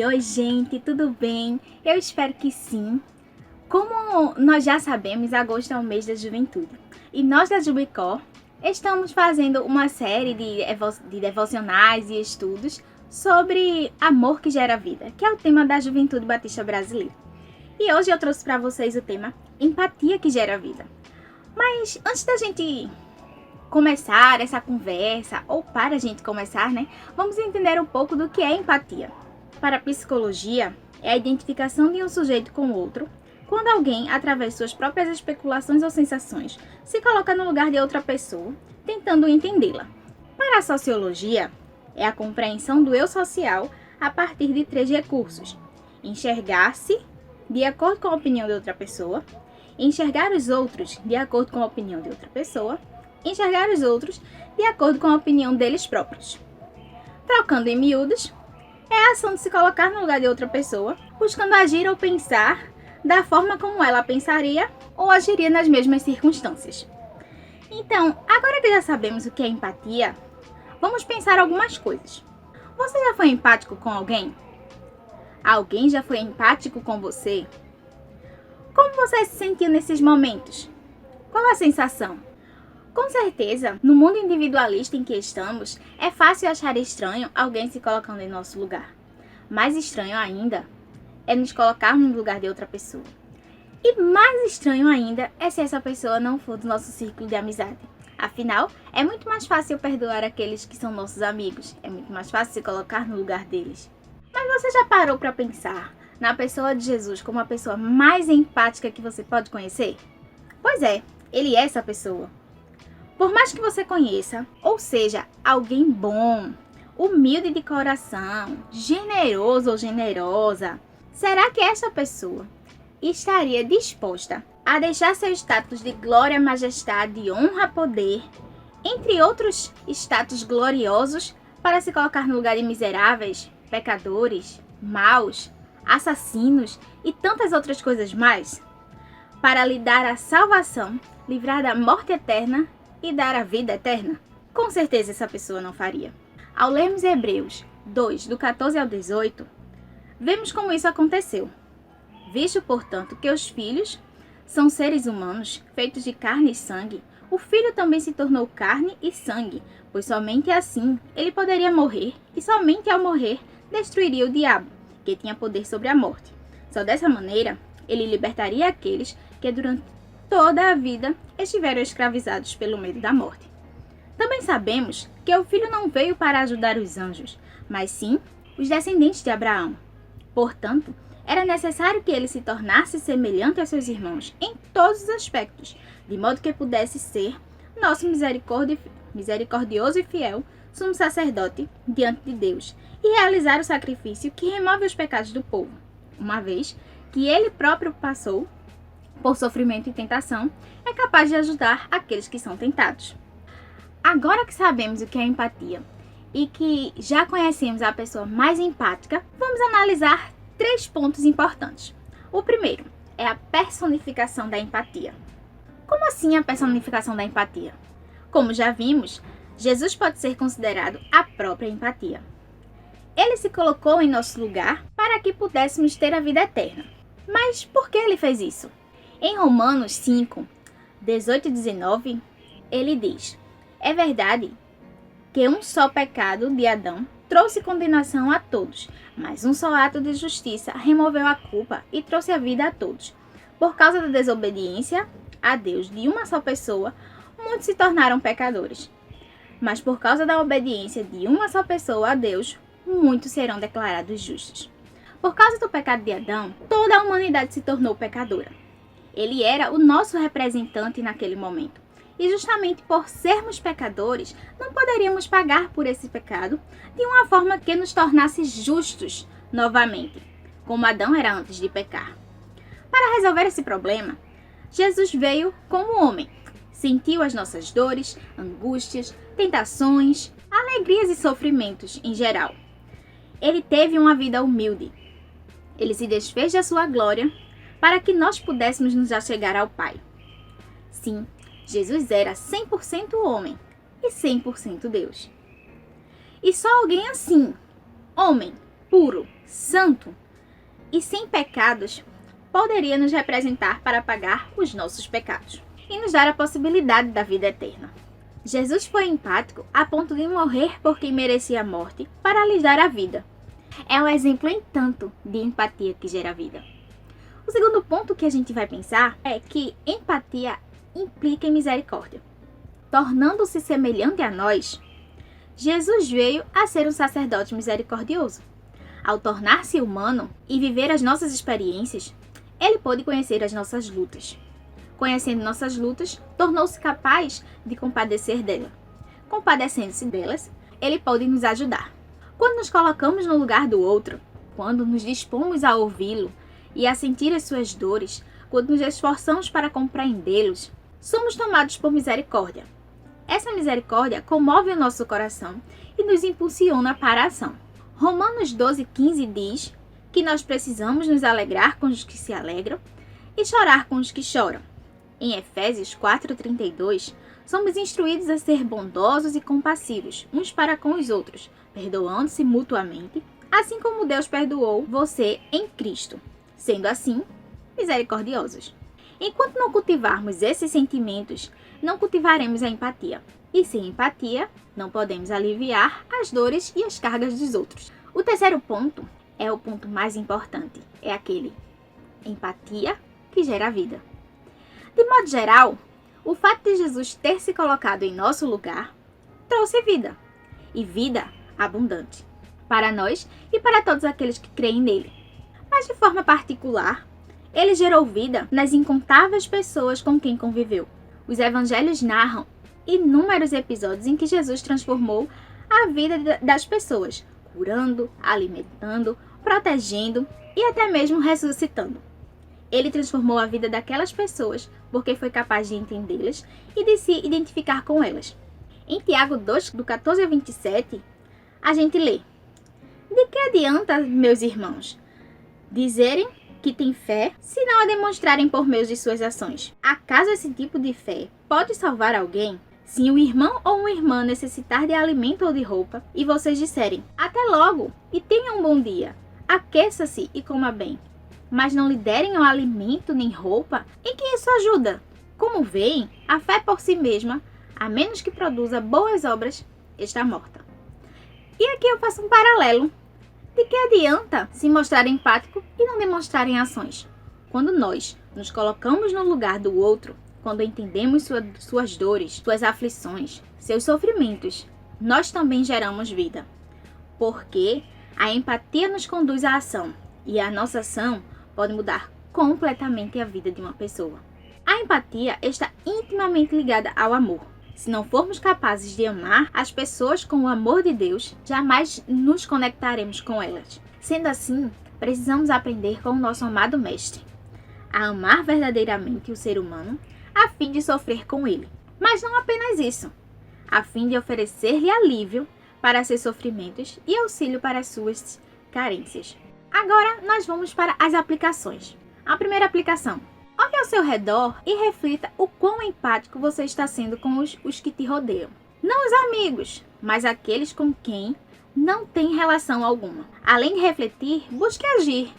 Oi, gente, tudo bem? Eu espero que sim. Como nós já sabemos, agosto é o mês da juventude. E nós da Jubicó estamos fazendo uma série de devocionais e estudos sobre amor que gera vida, que é o tema da Juventude Batista Brasileira. E hoje eu trouxe para vocês o tema empatia que gera vida. Mas antes da gente começar essa conversa, ou para a gente começar, vamos entender um pouco do que é empatia. Para a psicologia, é a identificação de um sujeito com o outro, quando alguém, através de suas próprias especulações ou sensações, se coloca no lugar de outra pessoa, tentando entendê-la. Para a sociologia, é a compreensão do eu social a partir de 3 recursos: enxergar-se de acordo com a opinião de outra pessoa, enxergar os outros de acordo com a opinião de outra pessoa, enxergar os outros de acordo com a opinião deles próprios. Trocando em miúdos, é a ação de se colocar no lugar de outra pessoa, buscando agir ou pensar da forma como ela pensaria ou agiria nas mesmas circunstâncias. Então, agora que já sabemos o que é empatia, vamos pensar algumas coisas. Você já foi empático com alguém? Alguém já foi empático com você? Como você se sentiu nesses momentos? Qual a sensação? Com certeza, no mundo individualista em que estamos, é fácil achar estranho alguém se colocando em nosso lugar. Mais estranho ainda é nos colocarmos no lugar de outra pessoa. E mais estranho ainda é se essa pessoa não for do nosso círculo de amizade. Afinal, é muito mais fácil perdoar aqueles que são nossos amigos. É muito mais fácil se colocar no lugar deles. Mas você já parou para pensar na pessoa de Jesus como a pessoa mais empática que você pode conhecer? Pois é, ele é essa pessoa. Por mais que você conheça, ou seja, alguém bom, humilde de coração, generoso ou generosa, será que essa pessoa estaria disposta a deixar seu status de glória, majestade, honra, poder, entre outros status gloriosos, para se colocar no lugar de miseráveis, pecadores, maus, assassinos e tantas outras coisas mais? Para lhe dar a salvação, livrar da morte eterna e dar a vida eterna? Com certeza essa pessoa não faria. Ao lermos Hebreus 2, do 14 ao 18, vemos como isso aconteceu. Visto, portanto, que os filhos são seres humanos, feitos de carne e sangue, o Filho também se tornou carne e sangue, pois somente assim ele poderia morrer, e somente ao morrer destruiria o diabo, que tinha poder sobre a morte. Só dessa maneira ele libertaria aqueles que durante toda a vida estiveram escravizados pelo medo da morte. Também sabemos que o Filho não veio para ajudar os anjos, mas sim os descendentes de Abraão. Portanto, era necessário que ele se tornasse semelhante aos seus irmãos em todos os aspectos, de modo que pudesse ser nosso misericordioso e fiel sumo sacerdote diante de Deus e realizar o sacrifício que remove os pecados do povo, uma vez que ele próprio passou por sofrimento e tentação, é capaz de ajudar aqueles que são tentados. Agora que sabemos o que é empatia e que já conhecemos a pessoa mais empática, vamos analisar 3 pontos importantes. O primeiro é a personificação da empatia. Como assim a personificação da empatia? Como já vimos, Jesus pode ser considerado a própria empatia. Ele se colocou em nosso lugar para que pudéssemos ter a vida eterna. Mas por que ele fez isso? Em Romanos 5, 18 e 19, ele diz: é verdade que um só pecado de Adão trouxe condenação a todos, mas um só ato de justiça removeu a culpa e trouxe a vida a todos. Por causa da desobediência a Deus de uma só pessoa, muitos se tornaram pecadores. Mas por causa da obediência de uma só pessoa a Deus, muitos serão declarados justos. Por causa do pecado de Adão, toda a humanidade se tornou pecadora. Ele era o nosso representante naquele momento. E justamente por sermos pecadores, não poderíamos pagar por esse pecado de uma forma que nos tornasse justos novamente, como Adão era antes de pecar. Para resolver esse problema, Jesus veio como homem, sentiu as nossas dores, angústias, tentações, alegrias e sofrimentos em geral. Ele teve uma vida humilde. Ele se desfez da sua glória para que nós pudéssemos nos achegar ao Pai. Sim, Jesus era 100% homem e 100% Deus. E só alguém assim, homem, puro, santo e sem pecados, poderia nos representar para pagar os nossos pecados e nos dar a possibilidade da vida eterna. Jesus foi empático a ponto de morrer por quem merecia a morte para lhes dar a vida. É um exemplo em tanto de empatia que gera vida. O segundo ponto que a gente vai pensar é que empatia implica em misericórdia. Tornando-se semelhante a nós, Jesus veio a ser um sacerdote misericordioso. Ao tornar-se humano e viver as nossas experiências, ele pôde conhecer as nossas lutas. Conhecendo nossas lutas, tornou-se capaz de compadecer dela. Compadecendo-se delas, ele pode nos ajudar. Quando nos colocamos no lugar do outro, quando nos dispomos a ouvi-lo e a sentir as suas dores, quando nos esforçamos para compreendê-los, somos tomados por misericórdia. Essa misericórdia comove o nosso coração e nos impulsiona para a ação. Romanos 12:15 diz que nós precisamos nos alegrar com os que se alegram e chorar com os que choram. Em Efésios 4:32, somos instruídos a ser bondosos e compassivos uns para com os outros, perdoando-se mutuamente, assim como Deus perdoou você em Cristo, sendo assim, misericordiosos. Enquanto não cultivarmos esses sentimentos, não cultivaremos a empatia. E sem empatia, não podemos aliviar as dores e as cargas dos outros. O terceiro ponto é o ponto mais importante, é aquele: empatia que gera vida. De modo geral, o fato de Jesus ter se colocado em nosso lugar trouxe vida, e vida abundante, para nós e para todos aqueles que creem nele. Mas de forma particular, ele gerou vida nas incontáveis pessoas com quem conviveu. Os evangelhos narram inúmeros episódios em que Jesus transformou a vida das pessoas, curando, alimentando, protegendo e até mesmo ressuscitando. Ele transformou a vida daquelas pessoas porque foi capaz de entendê-las e de se identificar com elas. Em Tiago 2, do 14 ao 27, a gente lê: De que adianta, meus irmãos, dizerem que têm fé se não a demonstrarem por meio de suas ações? Acaso esse tipo de fé pode salvar alguém? Se um irmão ou uma irmã necessitar de alimento ou de roupa, e vocês disserem: até logo, e tenha um bom dia, aqueça-se e coma bem, mas não lhe derem o alimento nem roupa, em que isso ajuda? Como veem, a fé por si mesma, a menos que produza boas obras, está morta. E aqui eu faço um paralelo. De que adianta se mostrar empático e não demonstrarem ações? Quando nós nos colocamos no lugar do outro, quando entendemos suas dores, suas aflições, seus sofrimentos, nós também geramos vida. Porque a empatia nos conduz à ação, e a nossa ação pode mudar completamente a vida de uma pessoa. A empatia está intimamente ligada ao amor. Se não formos capazes de amar as pessoas com o amor de Deus, jamais nos conectaremos com elas. Sendo assim, precisamos aprender com o nosso amado Mestre a amar verdadeiramente o ser humano, a fim de sofrer com ele. Mas não apenas isso, a fim de oferecer-lhe alívio para seus sofrimentos e auxílio para as suas carências. Agora nós vamos para as aplicações. A primeira aplicação: olhe ao seu redor e reflita o quão empático você está sendo com os que te rodeiam. Não os amigos, mas aqueles com quem não tem relação alguma. Além de refletir, busque agir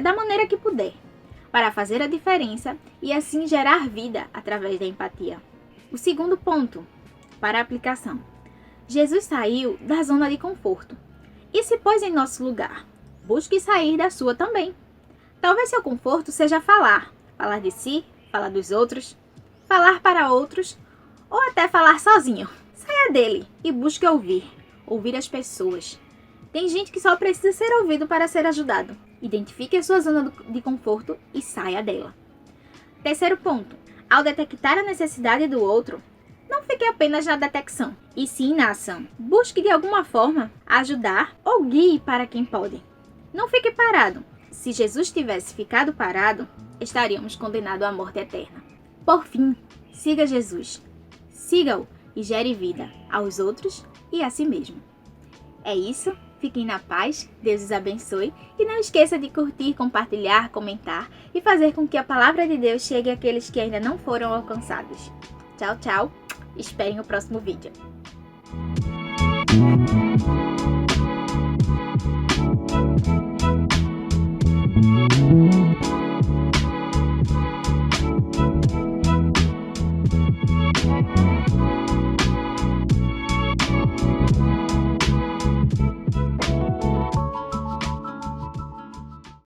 da maneira que puder, para fazer a diferença e assim gerar vida através da empatia. O segundo ponto, para a aplicação: Jesus saiu da zona de conforto e se pôs em nosso lugar. Busque sair da sua também. Talvez seu conforto seja falar de si, falar dos outros, falar para outros ou até falar sozinho. Saia dele e busque ouvir as pessoas. Tem gente que só precisa ser ouvido para ser ajudado. Identifique a sua zona de conforto e saia dela. Terceiro ponto: ao detectar a necessidade do outro, não fique apenas na detecção, e sim na ação. Busque de alguma forma ajudar ou guie para quem pode. Não fique parado. Se Jesus tivesse ficado parado, estaríamos condenados à morte eterna. Por fim, siga Jesus. Siga-o e gere vida aos outros e a si mesmo. É isso. Fiquem na paz, Deus os abençoe e não esqueça de curtir, compartilhar, comentar e fazer com que a palavra de Deus chegue àqueles que ainda não foram alcançados. Tchau, tchau. Esperem o próximo vídeo.